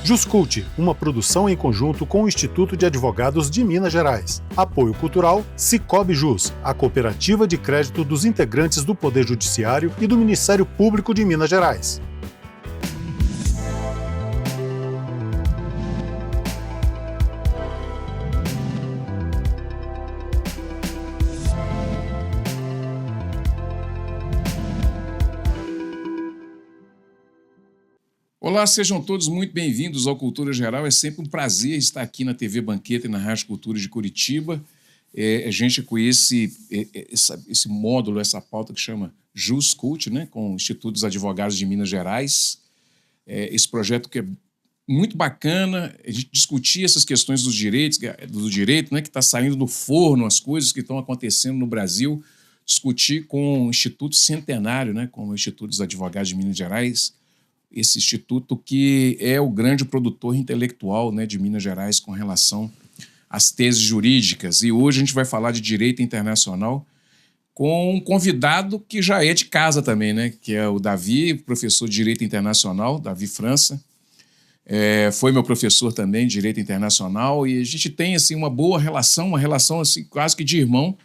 Juscult, uma produção em conjunto com o Instituto de Advogados de Minas Gerais. Apoio cultural Sicoob Jus, a cooperativa de crédito dos integrantes do Poder Judiciário e do Ministério Público de Minas Gerais. Olá, sejam todos muito bem-vindos ao Cultura Geral. É sempre um prazer estar aqui na TV Banqueta e na Rádio Cultura de Curitiba. A gente com esse módulo, essa pauta que chama Juscult, né, com o Instituto dos Advogados de Minas Gerais. Esse projeto que é muito bacana, a gente discutir essas questões dos direitos, né, que está saindo do forno, as coisas que estão acontecendo no Brasil, discutir com o Instituto Centenário, né, com o Instituto dos Advogados de Minas Gerais, esse instituto que é o grande produtor intelectual, né, de Minas Gerais com relação às teses jurídicas. E hoje a gente vai falar de direito internacional com um convidado que já é de casa também, né, que é o Davi, professor de Direito Internacional, Davi França. Foi meu professor também de Direito Internacional e a gente tem assim, uma boa relação, uma relação assim, quase que de irmão,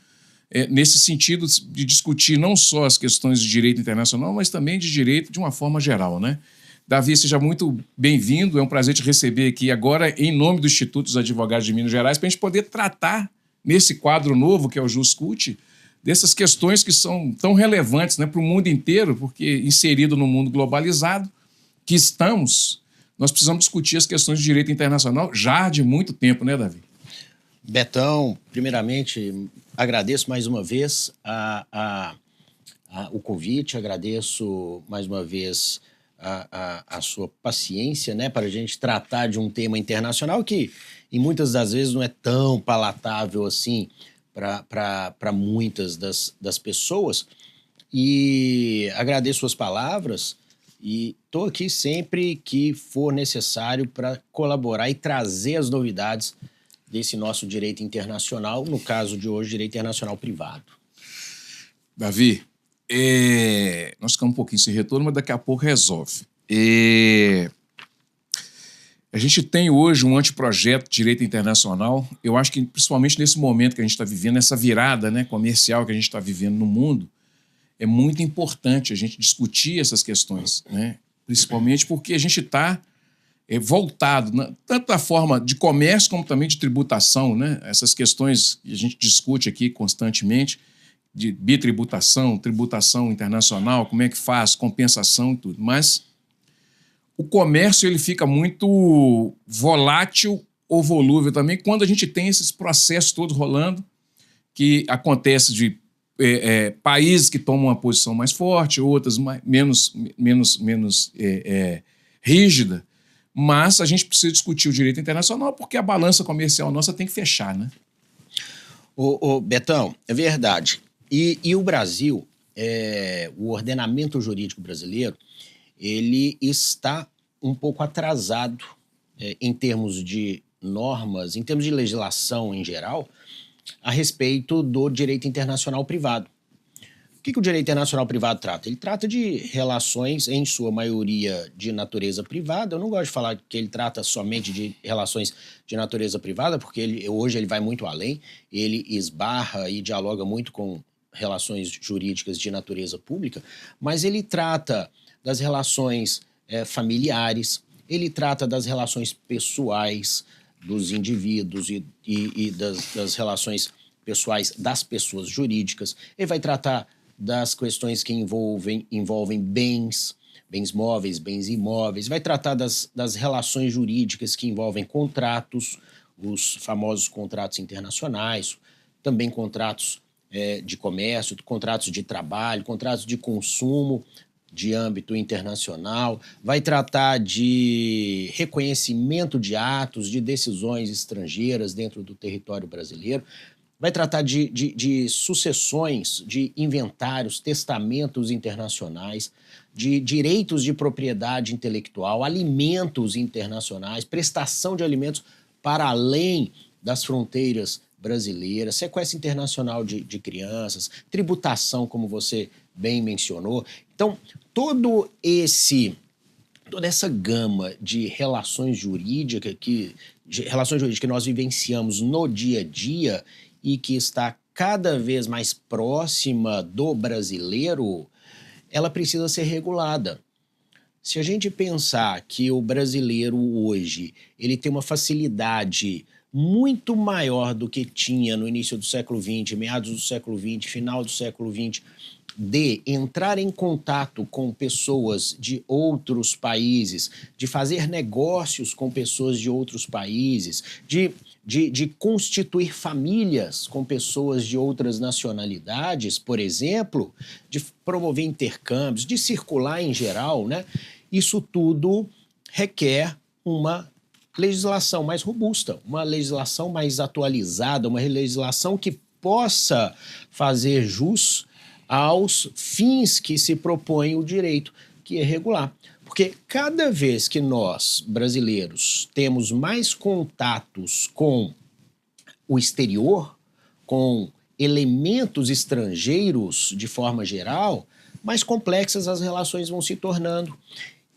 nesse sentido de discutir não só as questões de direito internacional, mas também de direito de uma forma geral, né? Davi, seja muito bem-vindo, é um prazer te receber aqui agora em nome do Instituto dos Advogados de Minas Gerais para a gente poder tratar nesse quadro novo que é o Juscult, dessas questões que são tão relevantes, né, para o mundo inteiro, porque inserido no mundo globalizado que estamos, nós precisamos discutir as questões de direito internacional já de muito tempo, né, Davi? Betão, primeiramente, agradeço mais uma vez o convite, agradeço mais uma vez a sua paciência, né, para a gente tratar de um tema internacional que, em muitas das vezes, não é tão palatável assim para muitas das pessoas. E agradeço suas palavras e estou aqui sempre que for necessário para colaborar e trazer as novidades desse nosso direito internacional, no caso de hoje, direito internacional privado. Davi, nós ficamos um pouquinho sem retorno, mas daqui a pouco resolve. A gente tem hoje um anteprojeto de direito internacional. Eu acho que, principalmente nesse momento que a gente está vivendo, essa virada, né, comercial que a gente está vivendo no mundo, é muito importante a gente discutir essas questões, né? Principalmente porque a gente está voltado, né, tanto da forma de comércio como também de tributação, né? Essas questões que a gente discute aqui constantemente, de bitributação, tributação internacional, como é que faz, compensação e tudo. Mas o comércio ele fica muito volátil ou volúvel também quando a gente tem esses processos todos rolando, que acontece de países que tomam uma posição mais forte, outras menos rígida, mas a gente precisa discutir o direito internacional porque a balança comercial nossa tem que fechar, né? Betão, é verdade. E o Brasil, o ordenamento jurídico brasileiro, ele está um pouco atrasado em termos de normas, em termos de legislação em geral, a respeito do direito internacional privado. O que o direito internacional privado trata? Ele trata de relações, em sua maioria, de natureza privada. Eu não gosto de falar que ele trata somente de relações de natureza privada, porque hoje ele vai muito além, ele esbarra e dialoga muito com relações jurídicas de natureza pública, mas ele trata das relações familiares, ele trata das relações pessoais dos indivíduos e das relações pessoais das pessoas jurídicas. Ele vai tratar das questões que envolvem bens móveis, bens imóveis. Vai tratar das relações jurídicas que envolvem contratos, os famosos contratos internacionais, também contratos de comércio, contratos de trabalho, contratos de consumo de âmbito internacional, vai tratar de reconhecimento de atos, de decisões estrangeiras dentro do território brasileiro, vai tratar de sucessões, de inventários, testamentos internacionais, de direitos de propriedade intelectual, alimentos internacionais, prestação de alimentos para além das fronteiras brasileiras, sequestro internacional de crianças, tributação, como você bem mencionou. Então, todo esse toda essa gama de relações jurídicas que nós vivenciamos no dia a dia e que está cada vez mais próxima do brasileiro, ela precisa ser regulada. Se a gente pensar que o brasileiro hoje ele tem uma facilidade muito maior do que tinha no início do século XX, meados do século XX, final do século XX, de entrar em contato com pessoas de outros países, de fazer negócios com pessoas de outros países, de constituir famílias com pessoas de outras nacionalidades, por exemplo, de promover intercâmbios, de circular em geral, né? Isso tudo requer uma legislação mais robusta, uma legislação mais atualizada, uma legislação que possa fazer jus aos fins que se propõe o direito, que é regular. Porque cada vez que nós, brasileiros, temos mais contatos com o exterior, com elementos estrangeiros de forma geral, mais complexas as relações vão se tornando.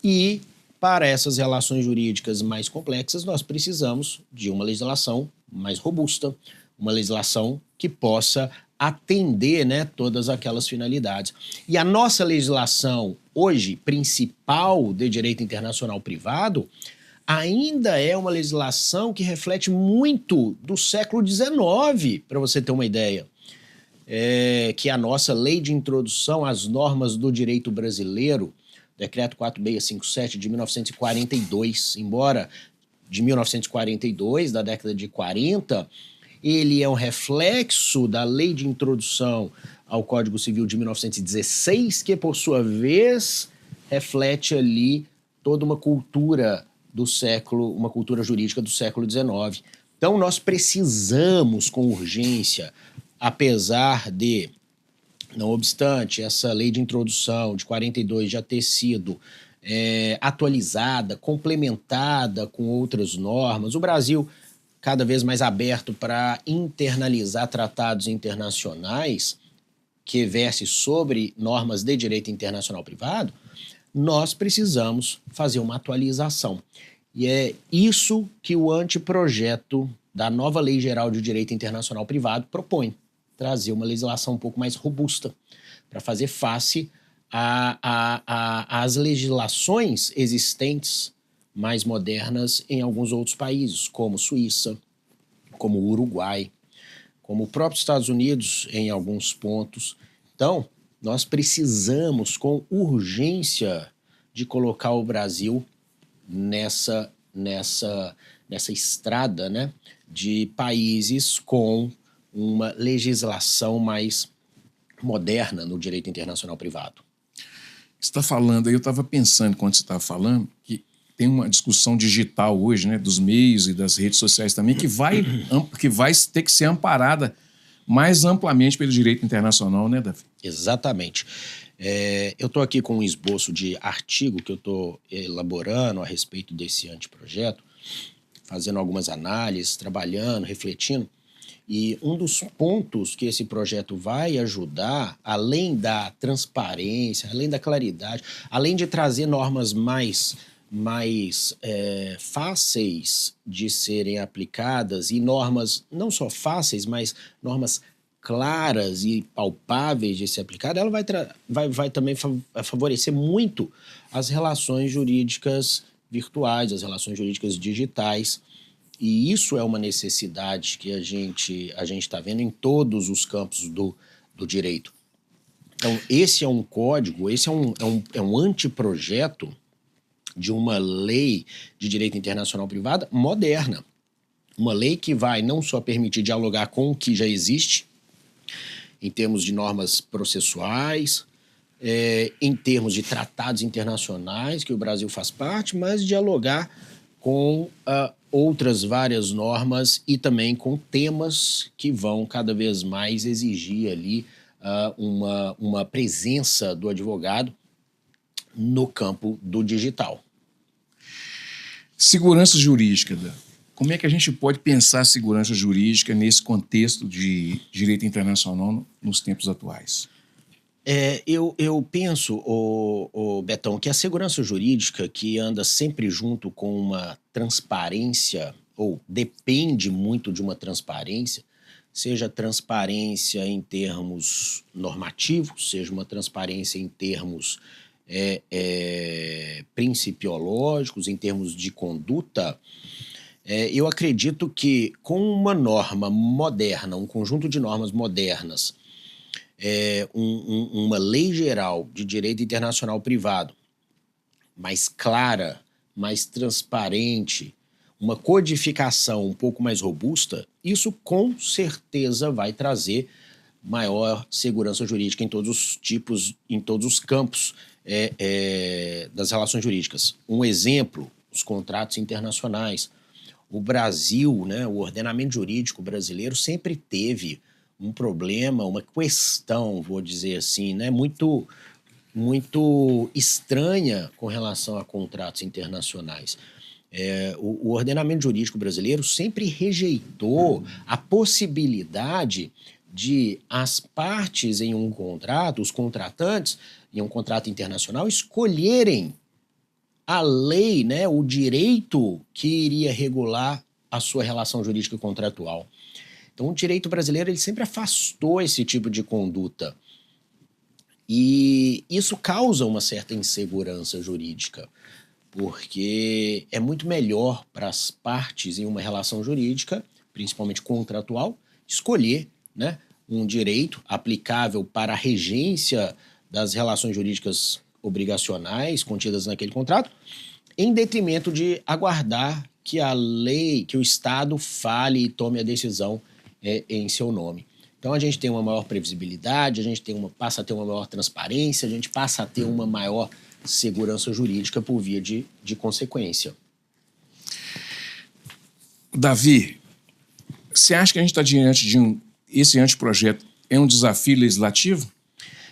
E, para essas relações jurídicas mais complexas, nós precisamos de uma legislação mais robusta, uma legislação que possa atender, né, todas aquelas finalidades. E a nossa legislação hoje, principal de direito internacional privado, ainda é uma legislação que reflete muito do século XIX, para você ter uma ideia. Que é a nossa lei de introdução às normas do direito brasileiro, Decreto 4657 de 1942, embora de 1942, da década de 40, ele é um reflexo da lei de introdução ao Código Civil de 1916, que, por sua vez, reflete ali toda uma cultura do século, uma cultura jurídica do século XIX. Então, nós precisamos, com urgência, apesar de, não obstante, essa lei de introdução de 42 já ter sido atualizada, complementada com outras normas, o Brasil cada vez mais aberto para internalizar tratados internacionais que versem sobre normas de direito internacional privado, nós precisamos fazer uma atualização. E é isso que o anteprojeto da nova Lei Geral de Direito Internacional Privado propõe, trazer uma legislação um pouco mais robusta para fazer face às legislações existentes mais modernas em alguns outros países, como Suíça, como Uruguai, como o próprio Estados Unidos em alguns pontos. Então, nós precisamos com urgência de colocar o Brasil nessa estrada, né, de países com uma legislação mais moderna no direito internacional privado. Você está falando aí, eu estava pensando, quando você estava falando, que tem uma discussão digital hoje, né, dos meios e das redes sociais também, que vai ter que ser amparada mais amplamente pelo direito internacional, né, Davi? Exatamente. Eu estou aqui com um esboço de artigo que eu estou elaborando a respeito desse anteprojeto, fazendo algumas análises, trabalhando, refletindo. E um dos pontos que esse projeto vai ajudar, além da transparência, além da claridade, além de trazer normas mais fáceis de serem aplicadas e normas não só fáceis, mas normas claras e palpáveis de ser aplicada, ela vai também favorecer muito as relações jurídicas virtuais, as relações jurídicas digitais. E isso é uma necessidade que a gente está vendo em todos os campos do direito. Então, esse é um código, esse é um anteprojeto de uma lei de direito internacional privado moderna. Uma lei que vai não só permitir dialogar com o que já existe, em termos de normas processuais, em termos de tratados internacionais, que o Brasil faz parte, mas dialogar com outras várias normas e também com temas que vão cada vez mais exigir ali uma presença do advogado no campo do digital. Segurança jurídica, Dan. Como é que a gente pode pensar a segurança jurídica nesse contexto de direito internacional nos tempos atuais? Eu penso, Betão, que a segurança jurídica, que anda sempre junto com uma transparência, ou depende muito de uma transparência, seja transparência em termos normativos, seja uma transparência em termos principiológicos, em termos de conduta, eu acredito que com uma norma moderna, um conjunto de normas modernas, uma lei geral de direito internacional privado mais clara, mais transparente, uma codificação um pouco mais robusta, isso com certeza vai trazer maior segurança jurídica em todos os tipos, em todos os campos das relações jurídicas. Um exemplo, os contratos internacionais. O Brasil, né, o ordenamento jurídico brasileiro sempre teve um problema, uma questão, vou dizer assim, né, muito estranha com relação a contratos internacionais. O ordenamento jurídico brasileiro sempre rejeitou a possibilidade de as partes em um contrato, os contratantes em um contrato internacional, escolherem a lei, né, o direito que iria regular a sua relação jurídica contratual. Então, o direito brasileiro ele sempre afastou esse tipo de conduta. E isso causa uma certa insegurança jurídica, porque é muito melhor para as partes em uma relação jurídica, principalmente contratual, escolher, né, um direito aplicável para a regência das relações jurídicas obrigacionais contidas naquele contrato, em detrimento de aguardar que a lei, que o Estado fale e tome a decisão em seu nome. Então a gente tem uma maior previsibilidade, a gente passa a ter uma maior transparência, a gente passa a ter uma maior segurança jurídica por via de consequência. Davi, você acha que a gente está diante de esse anteprojeto é um desafio legislativo?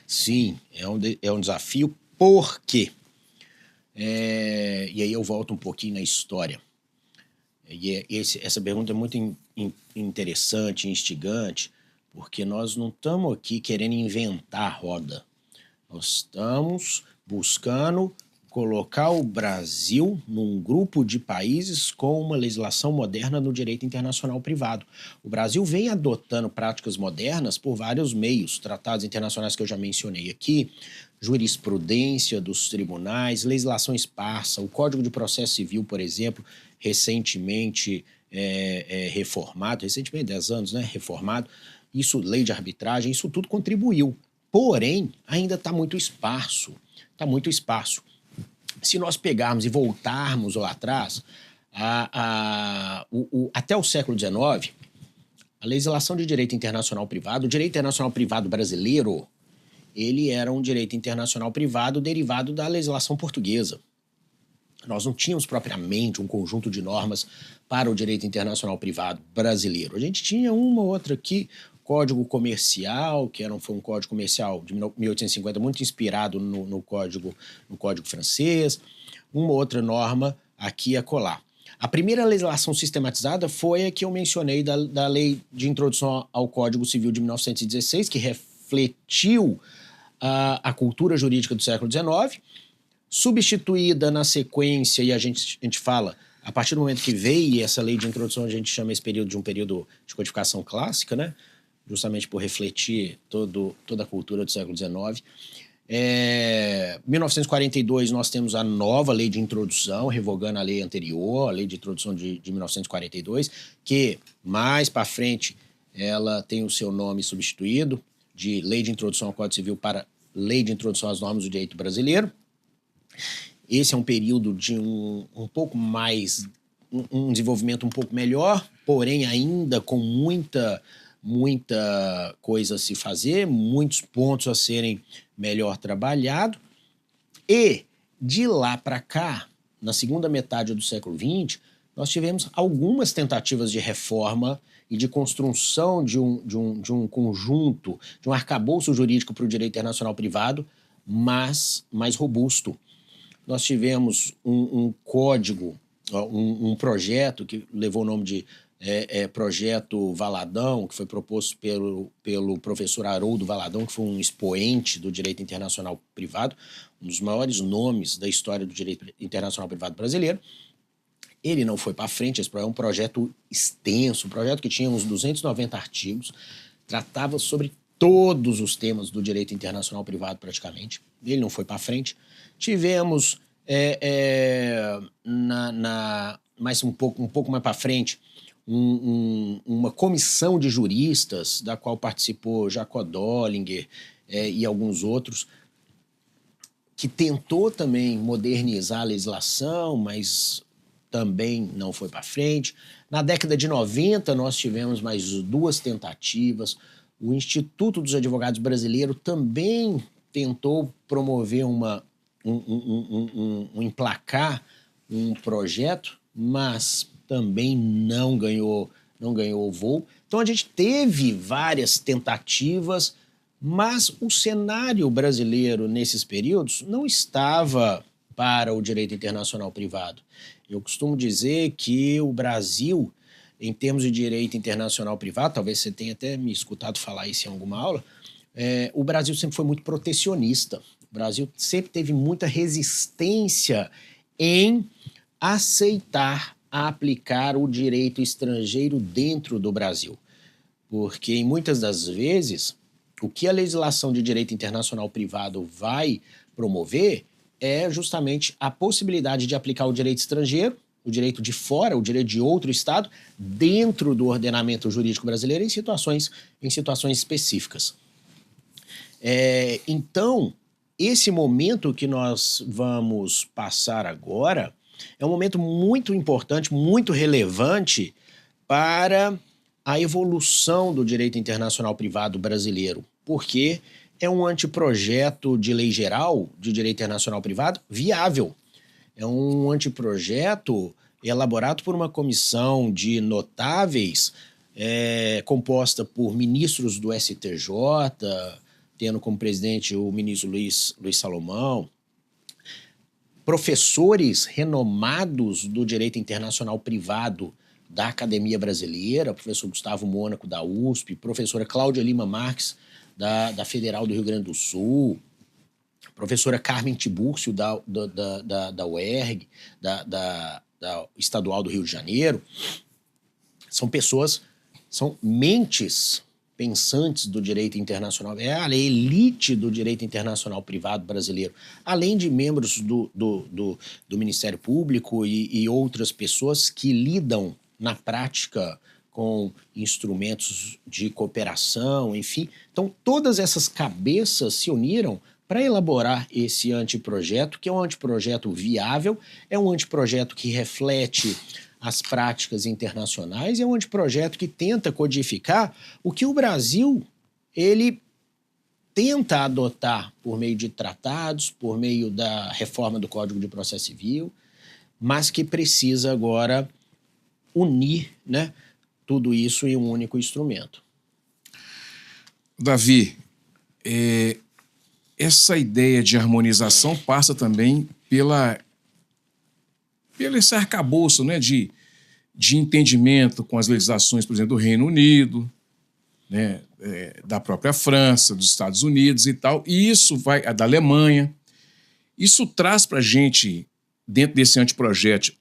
Sim, é um desafio, porque e aí eu volto um pouquinho na história. Essa pergunta é muito interessante, instigante, porque nós não estamos aqui querendo inventar a roda. Nós estamos buscando colocar o Brasil num grupo de países com uma legislação moderna no direito internacional privado. O Brasil vem adotando práticas modernas por vários meios, tratados internacionais que eu já mencionei aqui, jurisprudência dos tribunais, legislação esparsa, o Código de Processo Civil, por exemplo, recentemente reformado, recentemente 10 anos, né, reformado, isso, lei de arbitragem, isso tudo contribuiu. Porém, ainda está muito esparso, Se nós pegarmos e voltarmos lá atrás, até o século XIX, a legislação de direito internacional privado, o direito internacional privado brasileiro, ele era um direito internacional privado derivado da legislação portuguesa. Nós não tínhamos propriamente um conjunto de normas para o direito internacional privado brasileiro. A gente tinha uma ou outra aqui, Código Comercial, que foi um código comercial de 1850, muito inspirado no código francês, uma outra norma aqui e acolá. A primeira legislação sistematizada foi a que eu mencionei da Lei de Introdução ao Código Civil de 1916, que refletiu a cultura jurídica do século XIX, substituída na sequência, e a gente fala, a partir do momento que veio essa lei de introdução, a gente chama esse período de um período de codificação clássica, né? Justamente por refletir toda a cultura do século XIX. Em 1942, nós temos a nova lei de introdução, revogando a lei anterior, a lei de introdução de 1942, que mais para frente ela tem o seu nome substituído de Lei de Introdução ao Código Civil para Lei de Introdução às Normas do Direito Brasileiro. Esse é um período de um pouco mais, um desenvolvimento um pouco melhor, porém ainda com muita coisa a se fazer, muitos pontos a serem melhor trabalhados. E de lá para cá, na segunda metade do século XX, nós tivemos algumas tentativas de reforma e de construção de um conjunto, de um arcabouço jurídico para o direito internacional privado, mas mais robusto. Nós tivemos um código, um projeto que levou o nome de projeto Valadão, que foi proposto pelo professor Haroldo Valadão, que foi um expoente do direito internacional privado, um dos maiores nomes da história do direito internacional privado brasileiro. Ele não foi para frente, esse é um projeto extenso, um projeto que tinha uns 290 artigos, tratava sobre todos os temas do direito internacional privado praticamente. Ele não foi para frente. Tivemos, mais um pouco mais para frente, uma comissão de juristas, da qual participou Jacob Dollinger e alguns outros, que tentou também modernizar a legislação, mas também não foi para frente. Na década de 90, nós tivemos mais 2 tentativas. O Instituto dos Advogados Brasileiro também tentou promover emplacar um projeto, mas também não ganhou o voo. Então a gente teve várias tentativas, mas o cenário brasileiro nesses períodos não estava para o direito internacional privado. Eu costumo dizer que o Brasil, em termos de direito internacional privado, talvez você tenha até me escutado falar isso em alguma aula, o Brasil sempre foi muito protecionista. O Brasil sempre teve muita resistência em aceitar aplicar o direito estrangeiro dentro do Brasil. Porque, em muitas das vezes, o que a legislação de direito internacional privado vai promover é justamente a possibilidade de aplicar o direito estrangeiro, o direito de fora, o direito de outro Estado, dentro do ordenamento jurídico brasileiro em situações específicas. Então, esse momento que nós vamos passar agora é um momento muito importante, muito relevante para a evolução do direito internacional privado brasileiro, porque é um anteprojeto de lei geral de direito internacional privado viável. É um anteprojeto elaborado por uma comissão de notáveis, composta por ministros do STJ, tendo como presidente o ministro Luiz Salomão, professores renomados do direito internacional privado da Academia Brasileira, professor Gustavo Mônaco, da USP, professora Cláudia Lima Marques, da Federal do Rio Grande do Sul, professora Carmen Tibúrcio, da UERJ, da Estadual do Rio de Janeiro. São pessoas, são mentes pensantes do direito internacional, é a elite do direito internacional privado brasileiro, além de membros do Ministério Público e outras pessoas que lidam na prática com instrumentos de cooperação, enfim. Então, todas essas cabeças se uniram para elaborar esse anteprojeto, que é um anteprojeto viável, é um anteprojeto que reflete as práticas internacionais, é um anteprojeto que tenta codificar o que o Brasil ele tenta adotar por meio de tratados, por meio da reforma do Código de Processo Civil, mas que precisa agora unir, né, tudo isso em um único instrumento. Davi, essa ideia de harmonização passa também pelo esse arcabouço, né, de entendimento com as legislações, por exemplo, do Reino Unido, né, da própria França, dos Estados Unidos e tal, e isso vai, da Alemanha. Isso traz para a gente, dentro desse anteprojeto,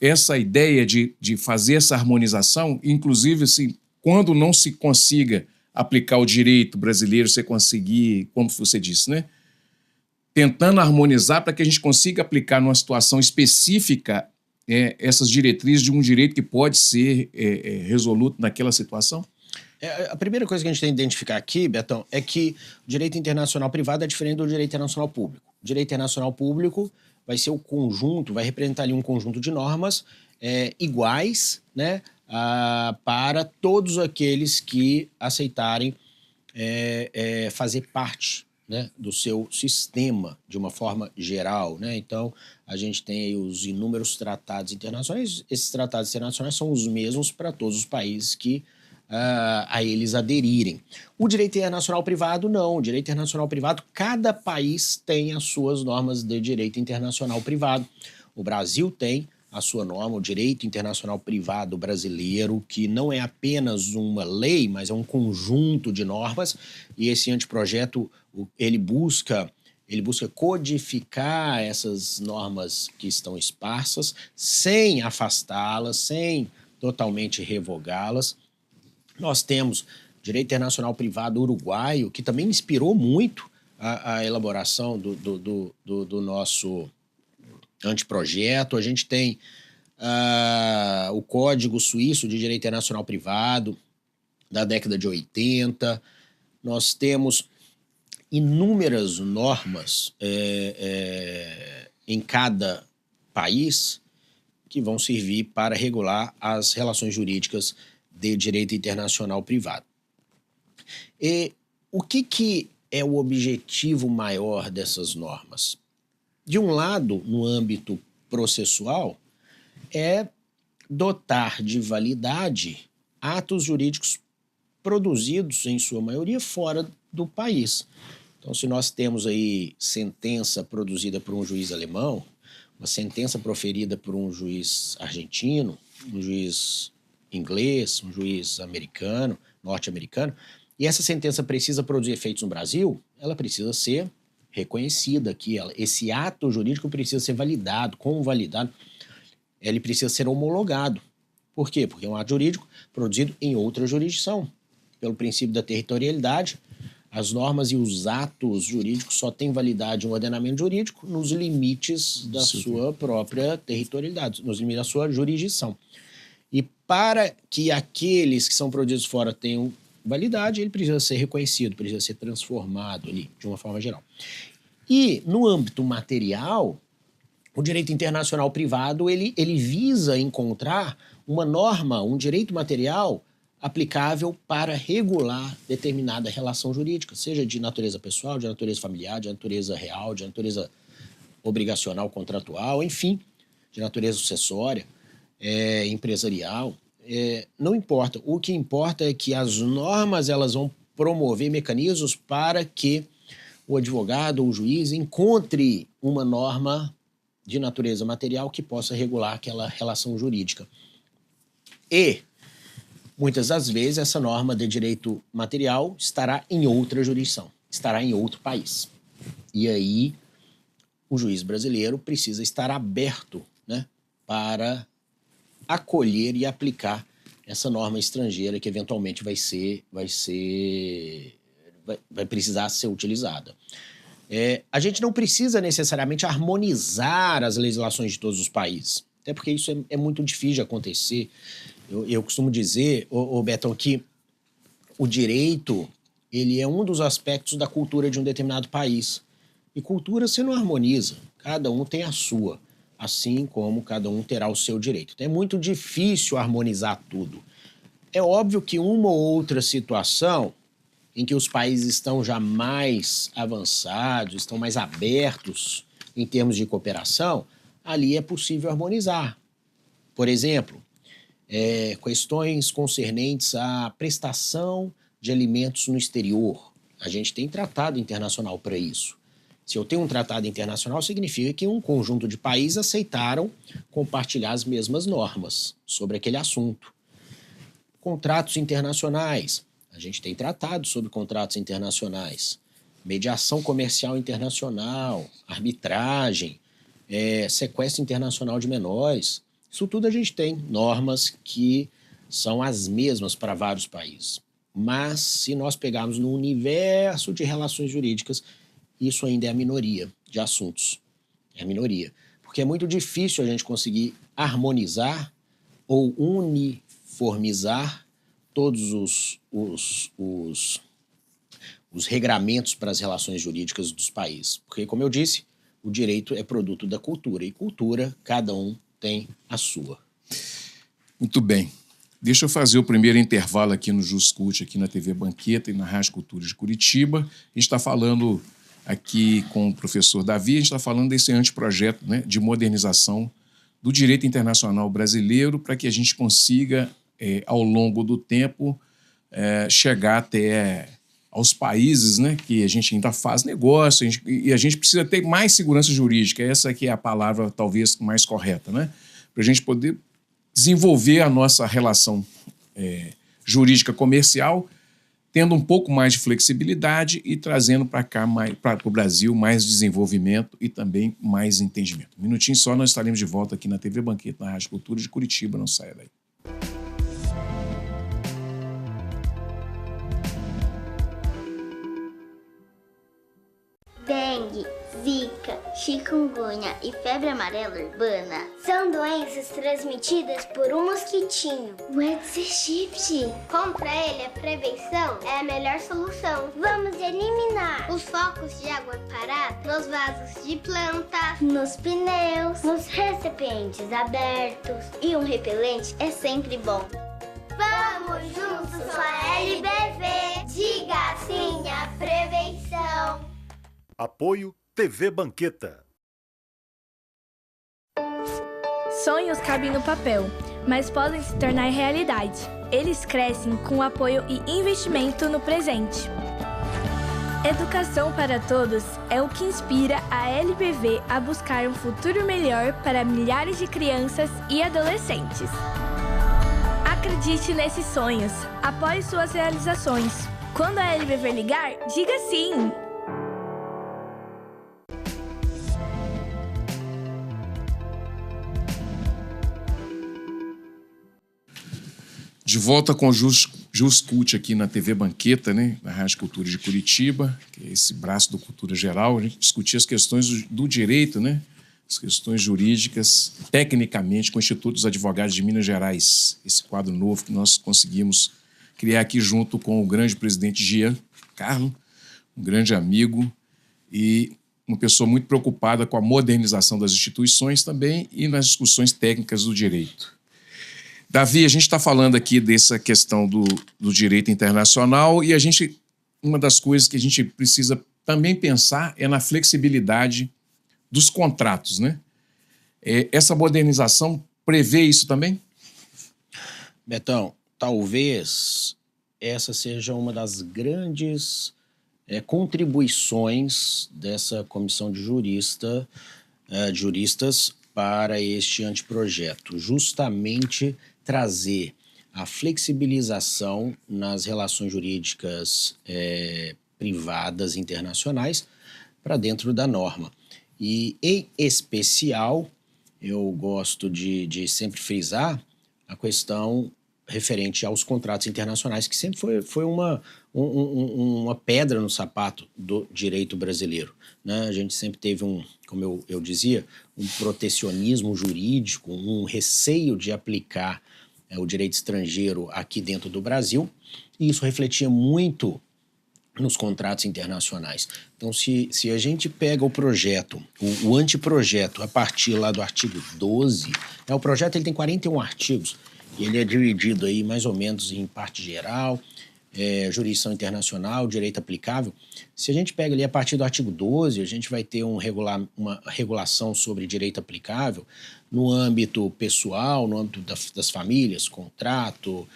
essa ideia de fazer essa harmonização, inclusive, assim, quando não se consiga aplicar o direito brasileiro, você conseguir, como você disse, né, tentando harmonizar para que a gente consiga aplicar numa situação específica essas diretrizes de um direito que pode ser resoluto naquela situação? A primeira coisa que a gente tem que identificar aqui, Betão, é que o direito internacional privado é diferente do direito internacional público. O direito internacional público vai ser o conjunto, vai representar ali um conjunto de normas iguais, né, para todos aqueles que aceitarem fazer parte, né, do seu sistema de uma forma geral, né? Então, a gente tem aí os inúmeros tratados internacionais. Esses tratados internacionais são os mesmos para todos os países que a eles aderirem. O direito internacional privado, não. O direito internacional privado, cada país tem as suas normas de direito internacional privado. O Brasil tem a sua norma, o direito internacional privado brasileiro, que não é apenas uma lei, mas é um conjunto de normas, e esse anteprojeto, ele busca codificar essas normas que estão esparsas, sem afastá-las, sem totalmente revogá-las. Nós temos direito internacional privado uruguaio, que também inspirou muito a elaboração do nosso anteprojeto. A gente tem o Código Suíço de Direito Internacional Privado, da década de 80. Nós temos inúmeras normas em cada país que vão servir para regular as relações jurídicas de direito internacional privado. E o que é o objetivo maior dessas normas? De um lado, no âmbito processual, é dotar de validade atos jurídicos produzidos, em sua maioria, fora do país. Então, se nós temos aí sentença produzida por um juiz alemão, uma sentença proferida por um juiz argentino, um juiz inglês, um juiz americano, norte-americano, e essa sentença precisa produzir efeitos no Brasil, ela precisa ser reconhecida aqui. Esse ato jurídico precisa ser validado. Como validado? Ele precisa ser homologado. Por quê? Porque é um ato jurídico produzido em outra jurisdição. Pelo princípio da territorialidade, as normas e os atos jurídicos só têm validade em um ordenamento jurídico nos limites da sua própria territorialidade, nos limites da sua jurisdição. E para que aqueles que são produzidos fora tenham validade, ele precisa ser reconhecido, precisa ser transformado ali, de uma forma geral. E no âmbito material, o direito internacional privado, ele visa encontrar uma norma, um direito material aplicável para regular determinada relação jurídica, seja de natureza pessoal, de natureza familiar, de natureza real, de natureza obrigacional, contratual, enfim, de natureza sucessória, empresarial. Não importa. O que importa é que as normas elas vão promover mecanismos para que o advogado ou o juiz encontre uma norma de natureza material que possa regular aquela relação jurídica. E, muitas das vezes, essa norma de direito material estará em outra jurisdição, estará em outro país. E aí, o juiz brasileiro precisa estar aberto, né, para acolher e aplicar essa norma estrangeira que eventualmente vai precisar ser utilizada. A gente não precisa necessariamente harmonizar as legislações de todos os países, até porque isso é muito difícil de acontecer. Eu costumo dizer, Betão, que o direito ele é um dos aspectos da cultura de um determinado país. E cultura você não harmoniza, cada um tem a sua, assim como cada um terá o seu direito. Então é muito difícil harmonizar tudo. É óbvio que uma ou outra situação em que os países estão já mais avançados, estão mais abertos em termos de cooperação, ali é possível harmonizar. Por exemplo, questões concernentes à prestação de alimentos no exterior. A gente tem tratado internacional para isso. Se eu tenho um tratado internacional, significa que um conjunto de países aceitaram compartilhar as mesmas normas sobre aquele assunto. Contratos internacionais. A gente tem tratado sobre contratos internacionais. Mediação comercial internacional, arbitragem, sequestro internacional de menores. Isso tudo a gente tem normas que são as mesmas para vários países. Mas, se nós pegarmos no universo de relações jurídicas, isso ainda é a minoria de assuntos. É a minoria. Porque é muito difícil a gente conseguir harmonizar ou uniformizar todos os regramentos para as relações jurídicas dos países. Porque, como eu disse, o direito é produto da cultura. E cultura, cada um tem a sua. Muito bem. Deixa eu fazer o primeiro intervalo aqui no Juscult, aqui na TV Banqueta e na Rádio Cultura de Curitiba. A gente está falando aqui com o professor Davi, a gente está falando desse anteprojeto, né, de modernização do direito internacional brasileiro para que a gente consiga, ao longo do tempo, chegar até aos países, né, que a gente ainda faz negócio e a gente precisa ter mais segurança jurídica. Essa aqui é a palavra talvez mais correta, né? para a gente poder desenvolver a nossa relação jurídica comercial, tendo um pouco mais de flexibilidade e trazendo para cá, para o Brasil, mais desenvolvimento e também mais entendimento. Um minutinho só, nós estaremos de volta aqui na TV Banquete, na Rádio Cultura de Curitiba. Não saia daí. Dengue, zika, chikungunya e febre amarela urbana são doenças transmitidas por um mosquitinho, o Aedes aegypti. Contra ele, a prevenção é a melhor solução. Vamos eliminar os focos de água parada nos vasos de plantas, nos pneus, nos recipientes abertos. E um repelente é sempre bom. Vamos juntos com a LBV. Diga sim à prevenção. Apoio TV Banqueta. Sonhos cabem no papel, mas podem se tornar realidade. Eles crescem com apoio e investimento no presente. Educação para todos é o que inspira a LBV a buscar um futuro melhor para milhares de crianças e adolescentes. Acredite nesses sonhos, apoie suas realizações. Quando a LBV ligar, diga sim! De volta com o Juscult aqui na TV Banqueta, né, na Rádio Cultura de Curitiba, que é esse braço do Cultura Geral. A gente discutia as questões do direito, né, as questões jurídicas, tecnicamente, com o Instituto dos Advogados de Minas Gerais. Esse quadro novo que nós conseguimos criar aqui junto com o grande presidente Jean Carlo, um grande amigo e uma pessoa muito preocupada com a modernização das instituições também e nas discussões técnicas do direito. Davi, a gente está falando aqui dessa questão do direito internacional e uma das coisas que a gente precisa também pensar é na flexibilidade dos contratos, né? Essa modernização prevê isso também? Betão, talvez essa seja uma das grandes contribuições dessa comissão de juristas para este anteprojeto, justamente trazer a flexibilização nas relações jurídicas privadas internacionais para dentro da norma. E, em especial, eu gosto de sempre frisar a questão referente aos contratos internacionais, que sempre foi uma pedra no sapato do direito brasileiro, né? A gente sempre teve como eu dizia, um protecionismo jurídico, um receio de aplicar o direito estrangeiro aqui dentro do Brasil, e isso refletia muito nos contratos internacionais. Então, se a gente pega o projeto, o anteprojeto, a partir lá do artigo 12, o projeto ele tem 41 artigos, e ele é dividido aí mais ou menos em parte geral, jurisdição internacional, direito aplicável. Se a gente pega ali a partir do artigo 12, a gente vai ter uma regulação sobre direito aplicável no âmbito pessoal, no âmbito das famílias, contrato,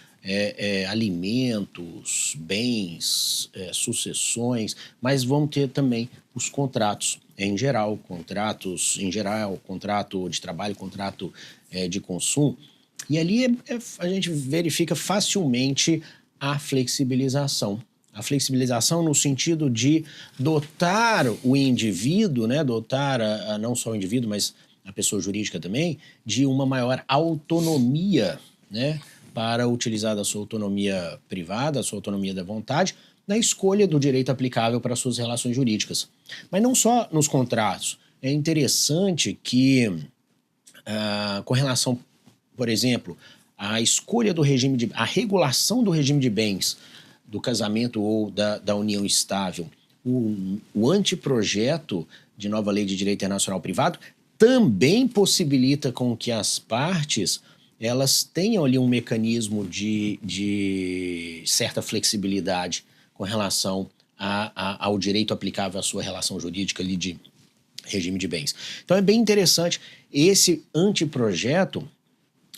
alimentos, bens, sucessões, mas vamos ter também os contratos em geral, contrato de trabalho, contrato de consumo, e ali a gente verifica facilmente a flexibilização. A flexibilização no sentido de dotar o indivíduo, né, dotar não só o indivíduo, mas a pessoa jurídica também, de uma maior autonomia, né, para utilizar da sua autonomia privada, a sua autonomia da vontade, na escolha do direito aplicável para suas relações jurídicas. Mas não só nos contratos. É interessante que, com relação, por exemplo, à escolha do regime a regulação do regime de bens do casamento ou da união estável, o anteprojeto de nova lei de direito internacional privado também possibilita com que as partes elas tenham ali um mecanismo de certa flexibilidade com relação ao direito aplicável à sua relação jurídica ali de regime de bens. Então é bem interessante. Esse anteprojeto,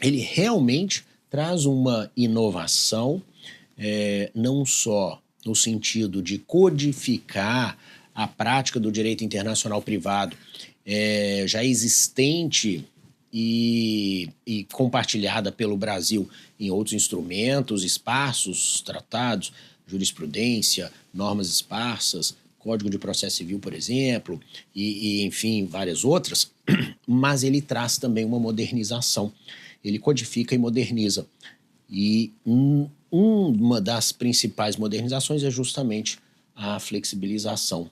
ele realmente traz uma inovação, não só no sentido de codificar a prática do direito internacional privado já existente e compartilhada pelo Brasil em outros instrumentos, espaços, tratados, jurisprudência, normas esparsas, Código de Processo Civil, por exemplo, enfim, várias outras, mas ele traz também uma modernização. Ele codifica e moderniza. E uma das principais modernizações é justamente a flexibilização,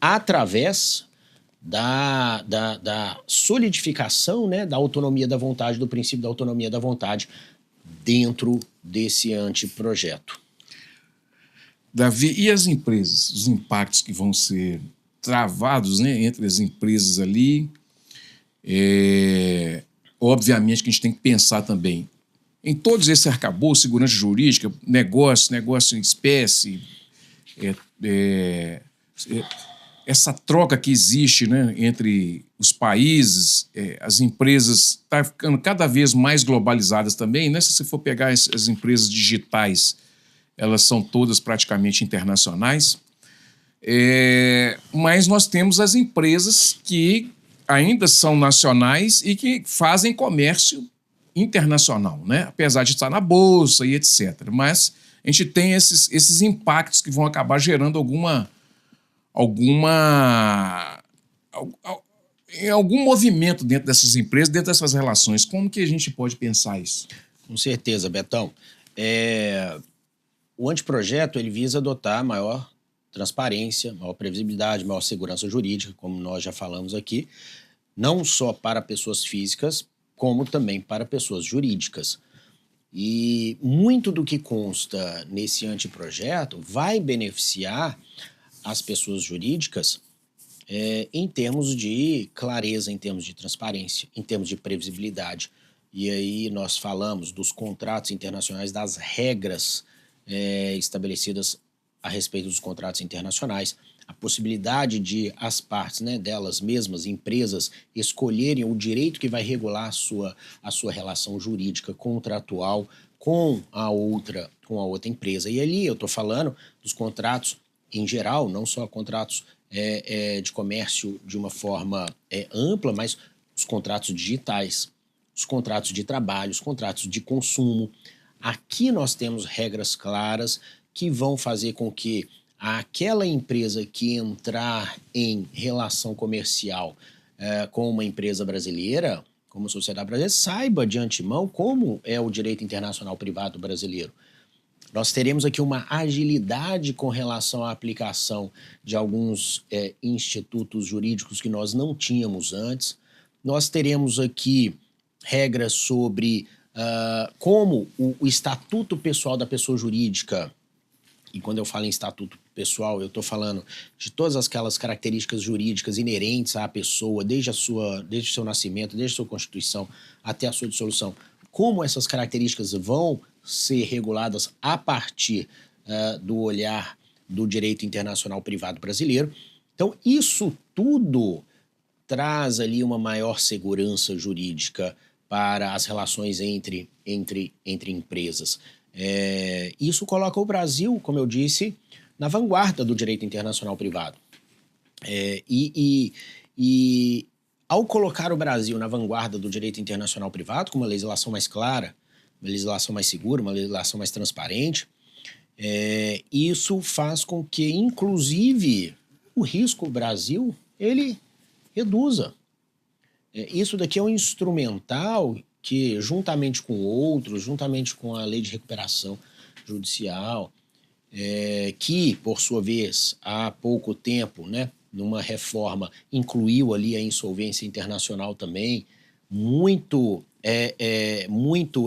através da solidificação, né, da autonomia da vontade, do princípio da autonomia da vontade, dentro desse anteprojeto. Davi, e as empresas? Os impactos que vão ser travados, né, entre as empresas ali? Obviamente que a gente tem que pensar também em todos esses arcabouços, segurança jurídica, negócio em espécie, essa troca que existe, né, entre os países, as empresas estão ficando cada vez mais globalizadas também, né? Se você for pegar as empresas digitais, elas são todas praticamente internacionais, mas nós temos as empresas que ainda são nacionais e que fazem comércio internacional, né? Apesar de estar na bolsa e etc. Mas a gente tem esses impactos que vão acabar gerando algum movimento dentro dessas empresas, dentro dessas relações. Como que a gente pode pensar isso? Com certeza, Betão. O anteprojeto ele visa adotar maior transparência, maior previsibilidade, maior segurança jurídica, como nós já falamos aqui, não só para pessoas físicas, como também para pessoas jurídicas. E muito do que consta nesse anteprojeto vai beneficiar as pessoas jurídicas em termos de clareza, em termos de transparência, em termos de previsibilidade. E aí nós falamos dos contratos internacionais, das regras estabelecidas a respeito dos contratos internacionais, a possibilidade de as partes, né, delas mesmas, empresas, escolherem o direito que vai regular a sua relação jurídica contratual com a outra empresa. E ali eu estou falando dos contratos em geral, não só contratos de comércio de uma forma ampla, mas os contratos digitais, os contratos de trabalho, os contratos de consumo. Aqui nós temos regras claras que vão fazer com que aquela empresa que entrar em relação comercial com uma empresa brasileira, como a sociedade brasileira, saiba de antemão como é o direito internacional privado brasileiro. Nós teremos aqui uma agilidade com relação à aplicação de alguns institutos jurídicos que nós não tínhamos antes. Nós teremos aqui regras sobre como o estatuto pessoal da pessoa jurídica, e quando eu falo em estatuto pessoal, eu estou falando de todas aquelas características jurídicas inerentes à pessoa, desde o seu nascimento, desde a sua constituição até a sua dissolução, como essas características vão ser reguladas a partir do olhar do direito internacional privado brasileiro. Então, isso tudo traz ali uma maior segurança jurídica para as relações entre empresas. Isso coloca o Brasil, como eu disse, na vanguarda do direito internacional privado. E ao colocar o Brasil na vanguarda do direito internacional privado, com uma legislação mais clara, uma legislação mais segura, uma legislação mais transparente, isso faz com que, inclusive, o risco Brasil, ele reduza. Isso daqui é um instrumental que, juntamente com outros, juntamente com a Lei de Recuperação Judicial, que, por sua vez, há pouco tempo, né, numa reforma, incluiu ali a insolvência internacional também, muito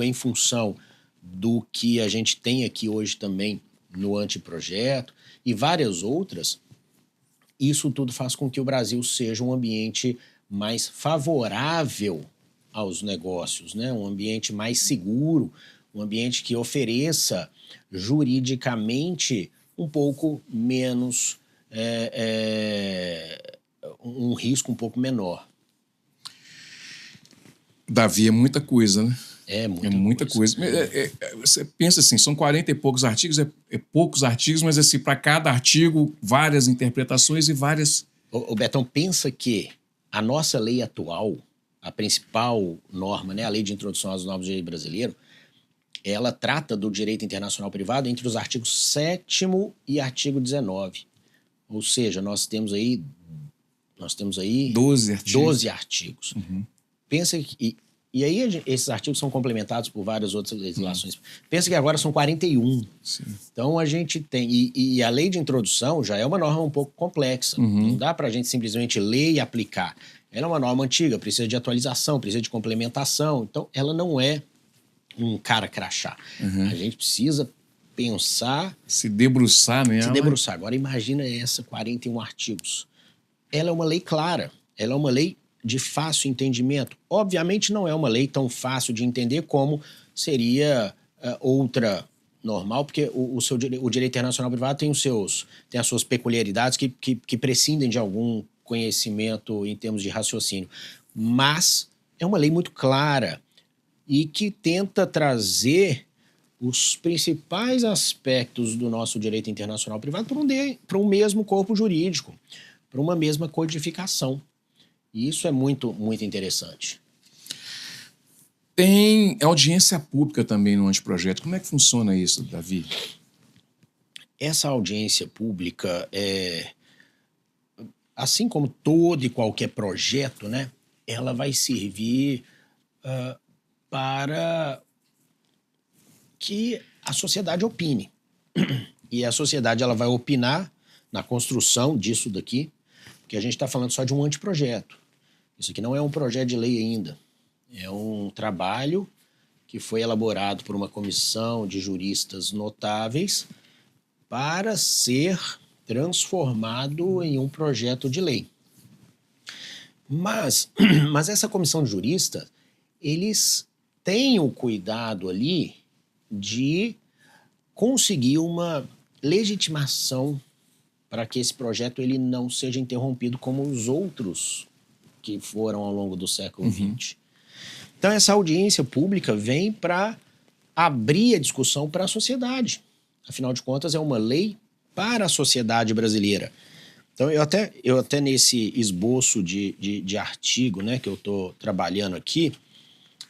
em função do que a gente tem aqui hoje também no anteprojeto e várias outras. Isso tudo faz com que o Brasil seja um ambiente mais favorável aos negócios, né? Um ambiente mais seguro, um ambiente que ofereça juridicamente um pouco menos, um risco um pouco menor. Davi, é muita coisa, né? É muita coisa. Você pensa assim, são 40 e poucos artigos, poucos artigos, mas assim, para cada artigo, várias interpretações e várias... O Betão, pensa que a nossa lei atual, a principal norma, né, a Lei de Introdução às Normas do Direito Brasileiro, ela trata do direito internacional privado entre os artigos 7º e artigo 19. Ou seja, nós temos aí 12 artigos. 12 artigos. Pensa que... E aí esses artigos são complementados por várias outras legislações. Pensa que agora são 41. Sim. Então a gente tem... E a lei de introdução já é uma norma um pouco complexa. Não dá para a gente simplesmente ler e aplicar. Ela é uma norma antiga, precisa de atualização, precisa de complementação. Então ela não é um cara crachá. A gente precisa pensar... Se debruçar nela. Se debruçar. Agora imagina essa 41 artigos. Ela é uma lei clara. Ela é uma lei de fácil entendimento. Obviamente não é uma lei tão fácil de entender como seria outra normal, porque o direito internacional privado tem as suas peculiaridades que prescindem de algum conhecimento em termos de raciocínio. Mas é uma lei muito clara e que tenta trazer os principais aspectos do nosso direito internacional privado para um mesmo corpo jurídico, para uma mesma codificação. E isso é muito, muito interessante. Tem audiência pública também no anteprojeto. Como é que funciona isso, Davi? Essa audiência pública, assim como todo e qualquer projeto, né, ela vai servir para que a sociedade opine. E a sociedade ela vai opinar na construção disso daqui, porque a gente está falando só de um anteprojeto. Isso aqui não é um projeto de lei ainda. É um trabalho que foi elaborado por uma comissão de juristas notáveis para ser transformado em um projeto de lei. Mas essa comissão de juristas, eles têm o cuidado ali de conseguir uma legitimação para que esse projeto ele não seja interrompido como os outros que foram ao longo do século XX. Então, essa audiência pública vem para abrir a discussão para a sociedade. Afinal de contas, é uma lei para a sociedade brasileira. Então, eu até nesse esboço de artigo, né, que eu estou trabalhando aqui,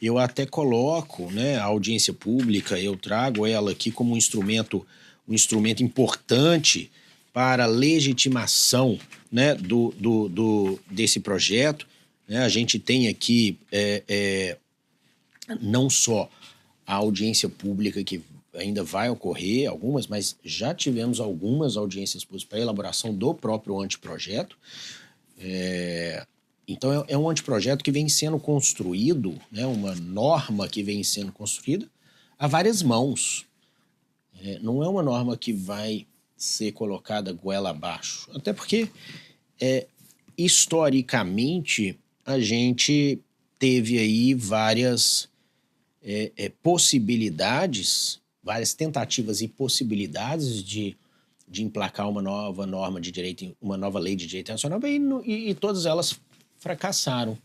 eu até coloco, né, a audiência pública, eu trago ela aqui como um instrumento importante para a legitimação, né, desse projeto. Né? A gente tem aqui não só a audiência pública que ainda vai ocorrer, algumas, mas já tivemos algumas audiências públicas para a elaboração do próprio anteprojeto. Então é um anteprojeto que vem sendo construído, né, uma norma que vem sendo construída a várias mãos. Não é uma norma que vai ser colocada goela abaixo. Até porque, historicamente, a gente teve aí várias possibilidades, várias tentativas e possibilidades de emplacar uma nova norma de direito, uma nova lei de direito internacional, e todas elas fracassaram.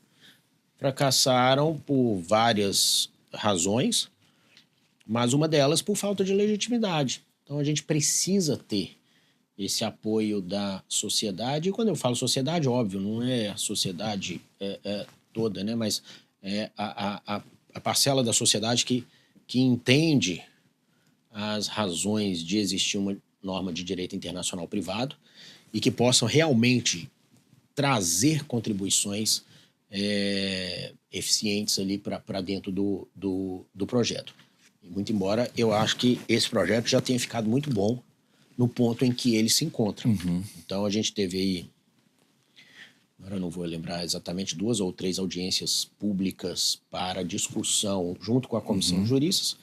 Fracassaram por várias razões, mas uma delas por falta de legitimidade. Então, a gente precisa ter esse apoio da sociedade. E quando eu falo sociedade, óbvio, não é a sociedade toda, né? Mas é a parcela da sociedade que entende as razões de existir uma norma de direito internacional privado e que possam realmente trazer contribuições eficientes ali para dentro do projeto. Muito embora eu acho que esse projeto já tenha ficado muito bom no ponto em que ele se encontra. Então a gente teve aí, agora eu não vou lembrar exatamente, 2 ou 3 audiências públicas para discussão junto com a comissão de juristas,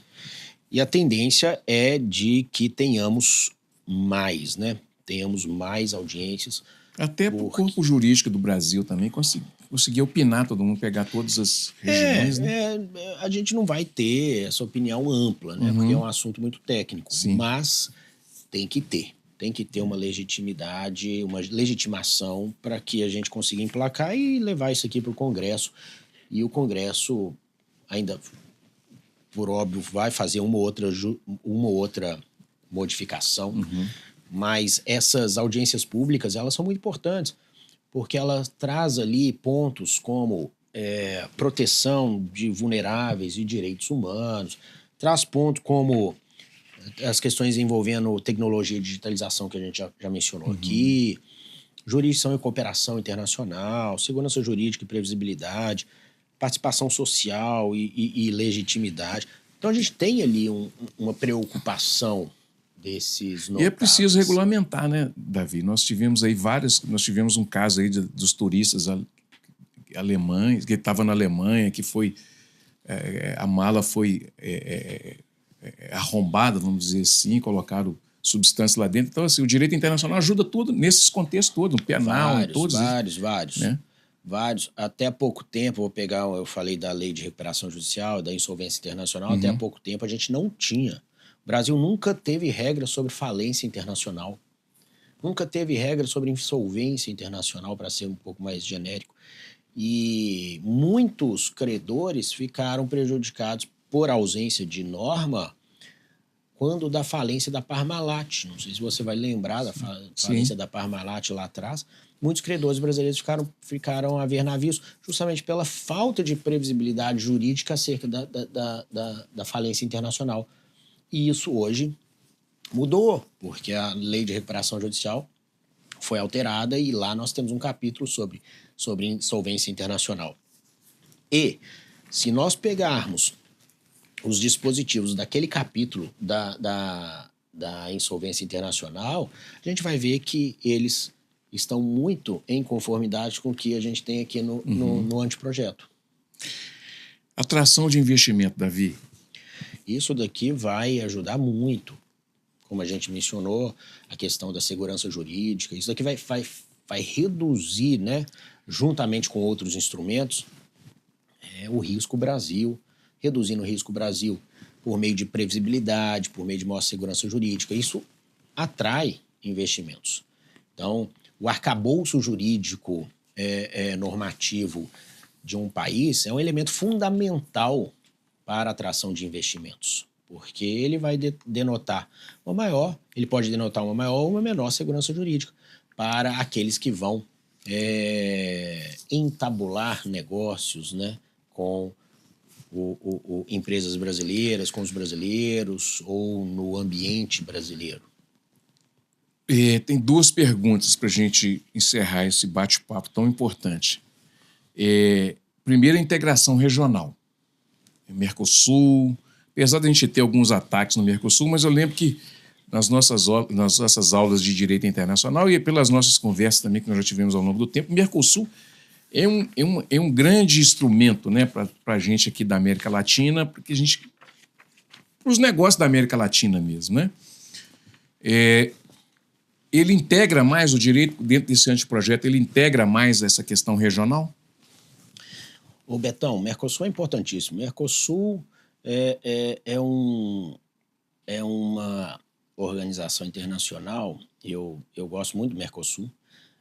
e a tendência é de que tenhamos mais, né? Tenhamos mais audiências. Até para o corpo jurídico do Brasil também conseguir opinar, todo mundo pegar todas as regiões, né? A gente não vai ter essa opinião ampla, né? Porque é um assunto muito técnico. Sim. Mas tem que ter uma legitimidade, uma legitimação para que a gente consiga emplacar e levar isso aqui para o Congresso. E o Congresso ainda, por óbvio, vai fazer uma ou outra modificação. Mas essas audiências públicas, elas são muito importantes, porque elas trazem ali pontos como proteção de vulneráveis e direitos humanos, traz pontos como as questões envolvendo tecnologia e digitalização que a gente já mencionou aqui, jurisdição e cooperação internacional, segurança jurídica e previsibilidade, participação social e legitimidade. Então a gente tem ali uma preocupação desses notáveis. E é preciso regulamentar, né, Davi? Nós tivemos um caso aí dos turistas alemães, que estava na Alemanha, que foi, a mala foi arrombada, vamos dizer assim, colocaram substância lá dentro. Então, assim, o direito internacional ajuda tudo nesses contextos todos, no penal, em todos. Vários. Né? Vários. Até há pouco tempo, eu falei da lei de recuperação judicial, da insolvência internacional, até há pouco tempo a gente não tinha. O Brasil nunca teve regra sobre falência internacional, nunca teve regra sobre insolvência internacional, para ser um pouco mais genérico. E muitos credores ficaram prejudicados por ausência de norma quando da falência da Parmalat. Não sei se você vai lembrar da falência da Parmalat lá atrás. Muitos credores brasileiros ficaram a ver navios justamente pela falta de previsibilidade jurídica acerca da falência internacional. E isso hoje mudou, porque a lei de recuperação judicial foi alterada e lá nós temos um capítulo sobre insolvência internacional. E se nós pegarmos os dispositivos daquele capítulo da insolvência internacional, a gente vai ver que eles estão muito em conformidade com o que a gente tem aqui no anteprojeto. Atração de investimento, Davi. Isso daqui vai ajudar muito. Como a gente mencionou, a questão da segurança jurídica. Isso daqui vai reduzir, né, juntamente com outros instrumentos, o risco Brasil. Reduzindo o risco Brasil por meio de previsibilidade, por meio de maior segurança jurídica. Isso atrai investimentos. Então, o arcabouço jurídico normativo de um país é um elemento fundamental para a atração de investimentos, porque ele vai denotar ele pode denotar uma maior ou uma menor segurança jurídica para aqueles que vão entabular negócios, né, com empresas brasileiras, com os brasileiros ou no ambiente brasileiro. Tem duas perguntas para a gente encerrar esse bate-papo tão importante. Primeiro, a integração regional. Mercosul, apesar de a gente ter alguns ataques no Mercosul, mas eu lembro que nas nossas aulas de direito internacional e pelas nossas conversas também que nós já tivemos ao longo do tempo, o Mercosul é um grande instrumento, né, para a gente aqui da América Latina, para os negócios da América Latina mesmo, né? Ele integra mais o direito dentro desse anteprojeto, ele integra mais essa questão regional? Ô Betão, Mercosul é importantíssimo. Mercosul é uma organização internacional. Eu gosto muito do Mercosul.